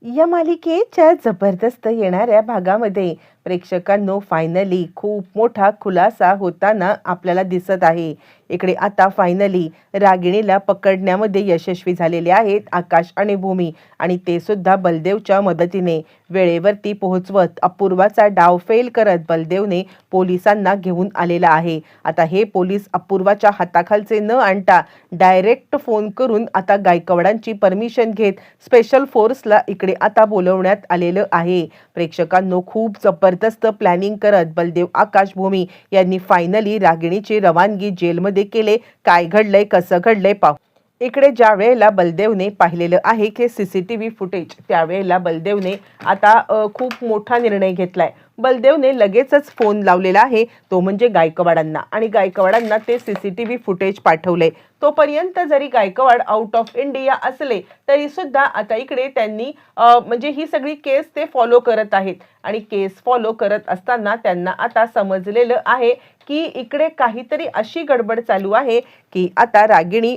या मालिकेच्या जबरदस्त येणाऱ्या भागामध्ये प्रेक्षकांनो फायनली खूप मोठा खुलासा होताना आपल्याला दिसत आहे. इकडे आता फायनली रागिणीला पकडण्यामध्ये यशस्वी झालेले आहेत आकाश आणि भूमी, आणि ते सुद्धा बलदेवच्या मदतीने वेळेवरती पोहोचवत अपूर्वाचा डाव फेल करत बलदेवने पोलिसांना घेऊन आलेला आहे. आता हे पोलीस अपूर्वाच्या हाताखालचे न आणता डायरेक्ट फोन करून आता गायकवाडांची परमिशन घेत स्पेशल फोर्सला इकडे आता बोलवण्यात आलेलं आहे. प्रेक्षकांनो खूप जबरदस्त प्लॅनिंग करत बलदेव, आकाश, भूमी यांनी फायनली रागिणीची रवानगी जेलमध्ये केले. काय घडलंय, कसं घडलंय पाहू. इकडे ज्या वेळेला बलदेवने पाहिलेलं आहे की सीसीटीव्ही फुटेज, त्यावेळेला बलदेवने आता खूप मोठा निर्णय घेतलाय. बलदेवने लगेचच फोन लावलेला आहे, तो म्हणजे गायकवाडांना, आणि गायकवाडांना ते सीसीटीव्ही फुटेज पाठवले. तोपर्यंत जरी गायकवाड आउट ऑफ इंडिया असले तरी सुद्धा आता इकडे त्यांनी म्हणजे ही सगळी केस ते फॉलो करत आहेत, आणि केस फॉलो करत असताना त्यांना आता समजलेलं आहे की इकडे काहीतरी अशी गडबड चालू आहे की आता रागिणी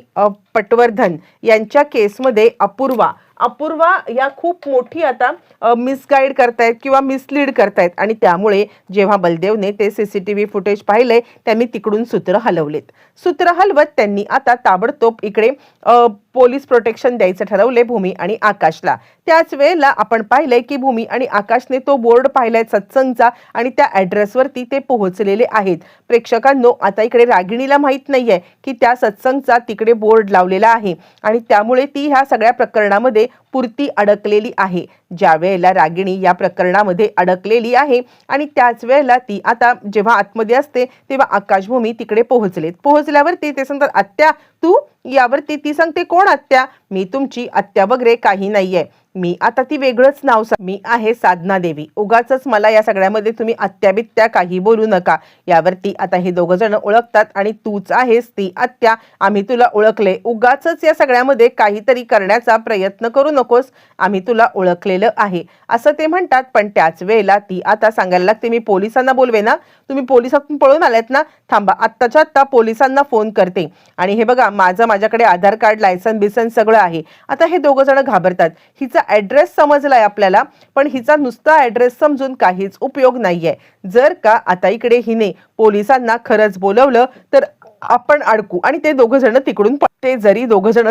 पटवर्धन यांच्या केसमध्ये अपूर्वा या खूप मोठी आता मिसगाईड करतायत किंवा मिसलीड करतायत, आणि त्यामुळे जेव्हा बलदेवने ते सीसीटीव्ही फुटेज पाहिले त्यांनी तिकडून सूत्र हलवलेत. सूत्र हलवत त्यांनी आता ताबडतोब इकडे पोलीस प्रोटेक्शन द्यायचं ठरवले भूमी आणि आकाशला. त्याच वेळेला आपण पाहिलंय की भूमी आणि आकाशने तो बोर्ड पाहिलाय सत्संगचा, आणि त्या ॲड्रेसवरती ते पोहोचलेले आहेत. प्रेक्षकांनो आता इकडे रागिणीला माहीत नाहीये की त्या सत्संगचा तिकडे बोर्ड लावलेला आहे, आणि त्यामुळे ती ह्या सगळ्या प्रकरणामध्ये पुरती अडकलेली आहे. ज्या वेळेला रागिणी या प्रकरणामध्ये अडकलेली आहे आणि त्याच वेळेला ती आता जेव्हा आतमध्ये असते तेव्हा आकाश, भूमी तिकडे पोहोचल्यावरती ते सांगतात, आत्या तू, यावरती ती सांगते, कोण आत्या, मी तुमची आत्या वगैरे काही नाहीये, मी आता ती वेगळंच नाव मी आहे साधना देवी, उगाच मला या सगळ्यामध्ये तुम्ही आत्या बित्या काही बोलू नका. यावरती आता हे दोघं जण ओळखतात, आणि तूच आहेस ती आत्या, आम्ही तुला ओळखले, उगाच या सगळ्यामध्ये काहीतरी करण्याचा प्रयत्न करू नकोस, आम्ही तुला ओळखलेलं आहे असं ते म्हणतात. पण त्याच वेळेला ती आता सांगायला लागते, मी पोलिसांना बोलवे ना, तुम्ही पोलिसातून पळून आलात ना, थांबा, आत्ताच्या आत्ता पोलिसांना फोन करते, आणि हे बघा माझ्याकडे आधार कार्ड, लायसन बिसन सगळं आहे. आता हे दोघं जण घाबरतात. हिचा ॲड्रेस समजलाय आपल्याला, पण हिचा नुसता ॲड्रेस समजून काहीच उपयोग नाहीये. जर का आता इकडे हिने पोलिसांना खरंच बोलवलं तर आपण अडकू, आणि ते दोघं जण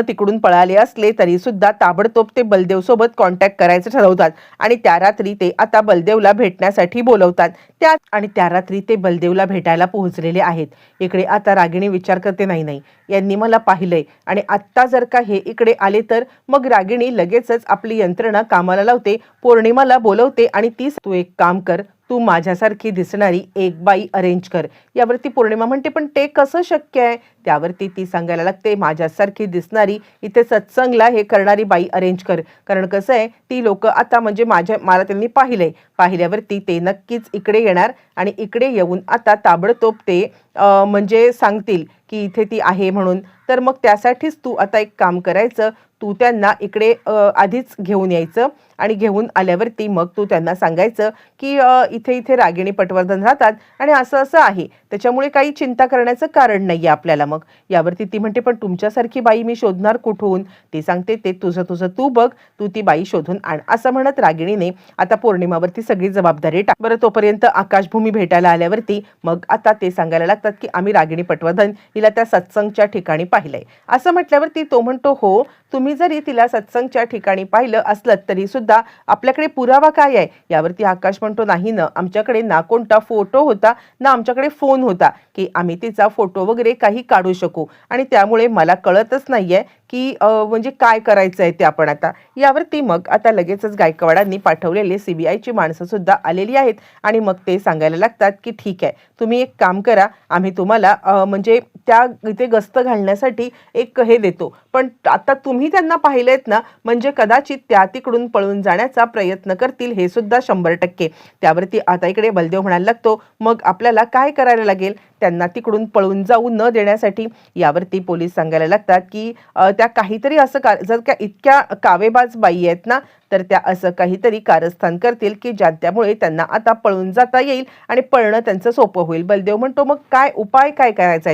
तिकडून पळाले असले तरी सुद्धा ताबडतोब ते बलदेव सोबत कॉन्टॅक्ट करायचं ठरवतात, आणि त्या रात्री ते आता बलदेवला भेटण्यासाठी बोलवतात. त्या रात्री ते बलदेवला भेटायला पोहोचलेले आहेत. इकडे आता रागिणी विचार करते, नाही यांनी मला पाहिलंय, आणि आत्ता जर का हे इकडे आले तर मग रागिणी लगेचच आपली यंत्रणा कामाला लावते, पौर्णिमाला बोलवते, आणि तू एक काम कर, तू माझ्यासारखी दिसणारी एक बाई अरेंज कर. यावरती पौर्णिमा म्हणते, पण ते कसं शक्य आहे. त्यावरती ती सांगायला लागते, माझ्यासारखी दिसणारी इथे सत्संगला हे करणारी बाई अरेंज कर, कारण कसं आहे ती लोक आता म्हणजे मला त्यांनी पाहिल्यावरती ते नक्कीच इकडे येणार, आणि इकडे येऊन आता ताबडतोब ते म्हणजे सांगतील की इथे ती आहे म्हणून. तर मग त्यासाठीच तू आता एक काम करायचं, तू त्यांना इकडे आधीच घेऊन यायचं, आणि घेऊन आल्यावरती मग तू त्यांना सांगायचं की इथे रागिणी पटवर्धन राहतात, आणि असं आहे, त्याच्यामुळे काही चिंता करण्याचं कारण नाहीये आपल्याला. मग यावरती ती म्हणते, पण तुमच्यासारखी बाई मी शोधणार कुठून. ती सांगते, ते तुझं तू बघ, तू ती बाई शोधून आण, असं म्हणत रागिणीने आता पौर्णिमावरती सगळी जबाबदारी बरं. तोपर्यंत आकाशभूमी भेटायला आल्यावरती मग आता ते सांगायला लागतात की आम्ही रागिणी पटवर्धन हिला त्या सत्संगच्या ठिकाणी पाहिलंय. असं म्हटल्यावरती तो म्हणतो, हो, तुम्ही जरी तिला सत्संगच्या ठिकाणी पाहिलं असलं तरी सुद्धा आपल्याकडे पुरावा काय आहे. यावरती आकाश म्हणतो, नाही ना, आमच्याकडे ना कोणता फोटो होता ना आमच्याकडे फोन होता की आम्ही तिचा फोटो वगैरे काही काढू शकू, आणि त्यामुळे मला कळतच नाहीये की म्हणजे काय करायचं आहे ते आपण आता. यावरती मग आता लगेचच गायकवाडांनी पाठवलेले CBIची माणसं सुद्धा आलेली आहेत, आणि मग ते सांगायला लागतात की ठीक आहे, तुम्ही एक काम करा, आम्ही तुम्हाला म्हणजे त्या इथे गस्त घालण्यासाठी एक हे देतो, पण आता तुम्ही त्यांना पाहिलेत ना, म्हणजे कदाचित त्या तिकडून पळून जाण्याचा प्रयत्न करतील, हे सुद्धा 100%. त्यावरती आता इकडे बलदेव म्हणायला लागतो, मग आपल्याला काय करायला लागेल त्यांना तिकडून पळून जाऊ न देण्यासाठी. यावरती पोलीस सांगायला लागतात की त्या काहीतरी असं जर का इतक्या कावेबाज बाई आहेत ना, तर त्या असं काहीतरी कारस्थान करतील की त्यामुळे त्यांना आता पळून जाता येईल आणि पळणं त्यांचं सोपं होईल. बलदेव म्हणतो, मग काय उपाय काय करायचा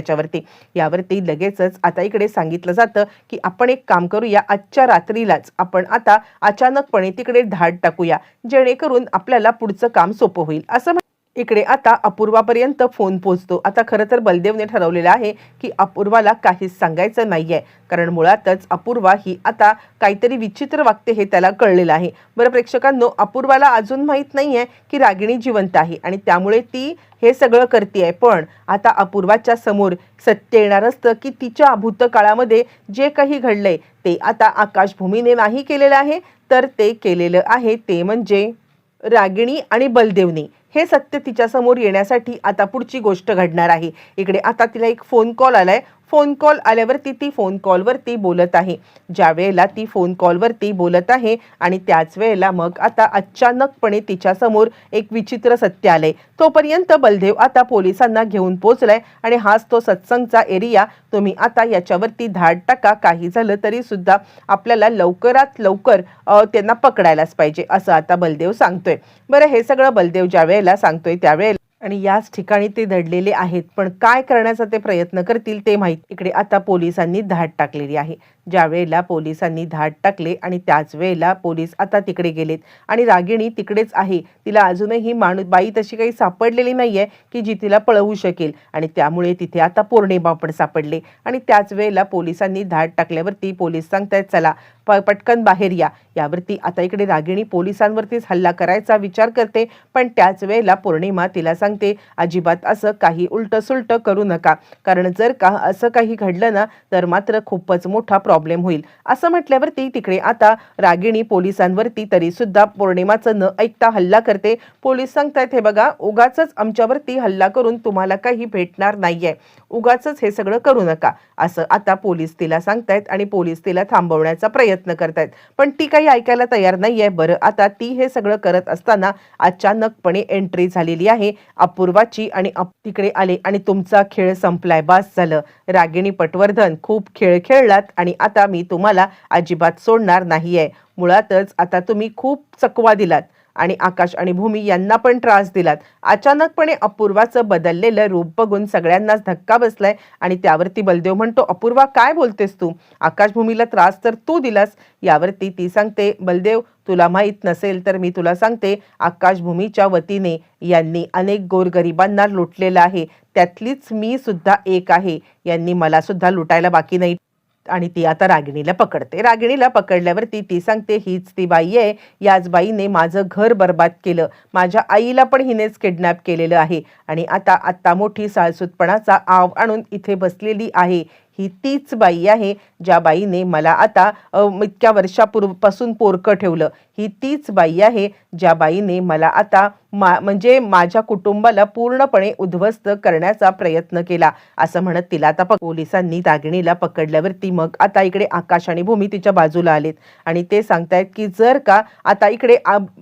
यावरती लगेचच आता इकडे सांगितलं जातं की आपण एक काम करूया, आजच्या रात्रीलाच आपण आता अचानकपणे तिकडे धाड टाकूया, जेणेकरून आपल्याला पुढचं काम सोपं होईल. असं इकडे आता अपूर्वापर्यंत फोन पोहोचतो. आता खरं तर बलदेवने ठरवलेलं आहे की अपूर्वाला काहीच सांगायचं नाहीये, कारण मुळातच अपूर्वा ही आता काहीतरी विचित्र वागते हे त्याला कळलेलं आहे. बरं प्रेक्षकांनो, अपूर्वाला अजून माहीत नाहीये की रागिणी जिवंत आहे आणि त्यामुळे ती हे सगळं करते. पण आता अपूर्वाच्या समोर सत्य येणार असतं की तिच्या भूतकाळामध्ये जे काही घडलंय ते आता आकाशभूमीने नाही केलेलं आहे, तर ते केलेलं आहे ते म्हणजे रागिणी आणि बलदेवने. हे सत्य तिच्या समोर येण्यासाठी आता पुढची गोष्ट घडणार आहे. इकडे आता तिला एक फोन कॉल आलाय. फोन कॉल आल्यावरती ती फोन कॉलवरती बोलत आहे. ज्या वेळेला ती फोन कॉलवरती बोलत आहे आणि त्याच वेळेला मग आता अचानकपणे तिच्या समोर एक विचित्र सत्य आलंय. तोपर्यंत बलदेव आता पोलिसांना घेऊन पोहोचलाय आणि हाच तो सत्संगचा एरिया. तुम्ही आता याच्यावरती धाड टाका, काही झालं तरी सुद्धा आपल्याला लवकरात लवकर त्यांना पकडायलाच पाहिजे, असं आता बलदेव सांगतोय. बरं, हे सगळं बलदेव ज्या वेळेला सांगतोय त्यावेळेला आणि याच ठिकाणी ते दडलेले आहेत, पण काय करण्याचा ते प्रयत्न करतील ते माहीत. इकडे आता पोलिसांनी धाड टाकलेली आहे. ज्या वेळेला पोलिसांनी धाड टाकले आणि त्याच वेळेला पोलीस आता तिकडे गेलेत आणि रागिणी तिकडेच आहे. तिला अजूनही बाई तशी काही सापडलेली नाहीये की जी तिला पळवू शकेल आणि त्यामुळे तिथे आता पौर्णिमा पण सापडले आणि त्याच वेळेला पोलिसांनी धाड टाकल्यावरती पोलीस सांगतायत, चला पटकन बाहेर या. यावरती आता इकडे रागिणी पोलिसांवरतीच हल्ला करायचा विचार करते, पण त्याच वेळेला पौर्णिमा तिला सांगते, अजिबात असं काही उलट सुलट करू नका, कारण जर का असं काही घडलं ना तर मात्र खूपच मोठा प्रॉब्लेम होईल. असं म्हटल्यावरती तिकडे आता रागिणी पोलिसांवरती तरी सुद्धा पौर्णिमाचं न ऐकता हल्ला करते. पोलीस सांगतायत, हे बघा, उगाचच आमच्यावरती हल्ला करून तुम्हाला काही भेटणार नाहीये, उगाचच हे सगळं करू नका, असं आता पोलीस तिला सांगतायत आणि पोलीस तिला थांबवण्याचा प्रयत्न करतायत, पण ती काही ऐकायला तयार नाहीये. बरं, आता ती हे सगळं करत असताना अचानकपणे एंट्री झालेली आहे अपूर्वाची आणि तिकडे आले आणि तुमचा खेळ संपलाय, बास झालं. रागिणी पटवर्धन, खूप खेळ खेळलात आणि आता मी तुम्हाला अजिबात सोडणार नाहीये. मुळातच आता तुम्ही खूप चकवा दिलात आणि आकाश आणि भूमी यांना पण त्रास दिलात. अचानकपणे अपूर्वाचं बदललेलं रूप बघून सगळ्यांनाच धक्का बसलाय आणि त्यावरती बलदेव म्हणतो, अपूर्वा काय बोलतेस तू? आकाशभूमीला त्रास तर तू दिलास. यावरती ती सांगते, बलदेव तुला माहीत नसेल तर मी तुला सांगते, आकाशभूमीच्या वतीने यांनी अनेक गोरगरिबांना लुटलेलं आहे, त्यातलीच मी सुद्धा एक आहे. यांनी मला सुद्धा लुटायला बाकी नाही. आणि ती आता रागिणीला पकडते. रागिणीला पकडल्यावरती ती सांगते, हीच ती बाई आहे, याच बाईने माझं घर बर्बाद केलं, माझ्या आईला पण हिनेच किडनॅप केलेलं आहे आणि आता मोठी साळसूतपणाचा आव आणून इथे बसलेली आहे. ही तीच बाई आहे ज्या बाईने मला आता इतक्या वर्षापूर्वीपासून पोरकं ठेवलं. ही तीच बाई आहे ज्या बाईने मला आता म्हणजे माझ्या कुटुंबाला पूर्णपणे उद्ध्वस्त करण्याचा प्रयत्न केला, असं म्हणत तिला आता पोलिसांनी रागिणीला पकडल्यावरती मग आता इकडे आकाश आणि भूमी तिच्या बाजूला आलेत आणि ते सांगतायत की जर का आता इकडे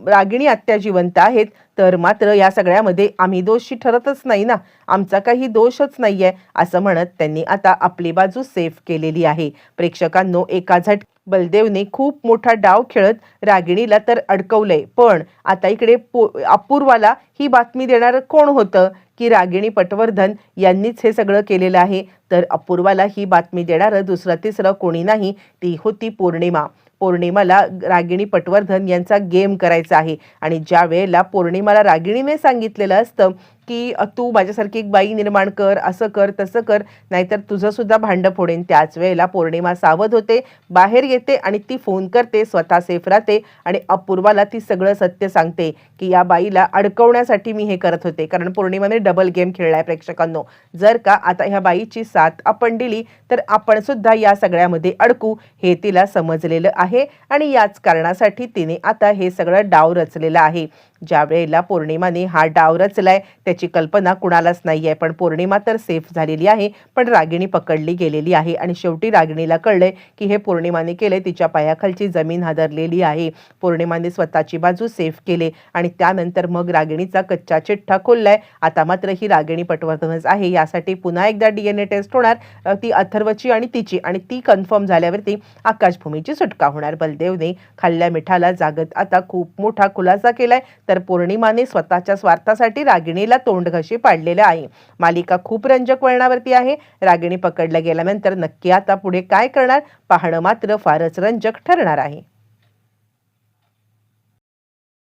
रागिणी आत्या जिवंत आहेत तर मात्र या सगळ्यामध्ये आम्ही दोषी ठरतच नाही ना, आमचा काही दोषच नाहीये, असं म्हणत त्यांनी आता आपली बाजू सेफ केलेली आहे. प्रेक्षकांनो, एका बलदेवने खूप मोठा डाव खेळत रागिणीला तर अडकवलंय, पण आता इकडे अपूर्वाला ही बातमी देणार कोण होतं की रागिणी पटवर्धन यांनीच हे सगळं केलेलं आहे. तर अपूर्वाला ही बातमी देणारं दुसरं तिसरं कोणी नाही, ती होती पौर्णिमा. पौर्णिमाला रागिणी पटवर्धन यांचा गेम करायचा आहे आणि ज्या वेळेला पौर्णिमाला रागिणीने सांगितलेलं असतं की तू माझ्यासारखी एक बाई निर्माण कर, असं कर तसं कर, नाहीतर तुझं सुद्धा भांडं फोडेन, त्याच वेळेला पौर्णिमा सावध होते, बाहेर येते आणि ती फोन करते, स्वतः सेफ राहते आणि अपूर्वाला ती सगळं सत्य सांगते की या बाईला अडकवण्यासाठी मी हे करत होते, कारण पौर्णिमाने डबल गेम खेळलाय. प्रेक्षकांनो, जर का आता ह्या बाईची साथ आपण दिली तर आपण सुद्धा या सगळ्यामध्ये अडकू, हे तिला समजलेलं आहे आणि याच कारणासाठी तिने आता हे सगळं डाव रचलेलं आहे. ज्या वेळेला पौर्णिमाने हा डाव रचलाय याची कल्पना कुणालाच नाहीये. पण पौर्णिमा तर सेफ झालेली आहे, पण रागिणी पकडली गेलेली आहे आणि शेवटी रागिणीला कळलंय की हे पौर्णिमाने केले, तिच्या पायाखालची जमीन हादरलेली आहे. पौर्णिमाने स्वतःची बाजू सेफ केले आणि त्यानंतर मग रागिणीचा कच्चा चिठ्ठा खोललाय. आता मात्र ही रागिणी पटवर्धनच आहे. यासाठी पुन्हा एकदा DNA टेस्ट होणार, ती अथर्वची आणि तिची, आणि ती कन्फर्म झाल्यावरती आकाशभूमीची सुटका होणार. बलदेवने खाल्ल्या मिठाला जागत आता खूप मोठा खुलासा केलाय, तर पौर्णिमाने स्वतःच्या स्वार्थासाठी रागिणीला तोंडघशी पाडलेलं आहे. मालिका खूप रंजक वळणावरती आहे. रागिणी पकडल्या गेल्यानंतर नक्की आता पुढे काय करणार पाहणं मात्र फारच रंजक ठरणार आहे.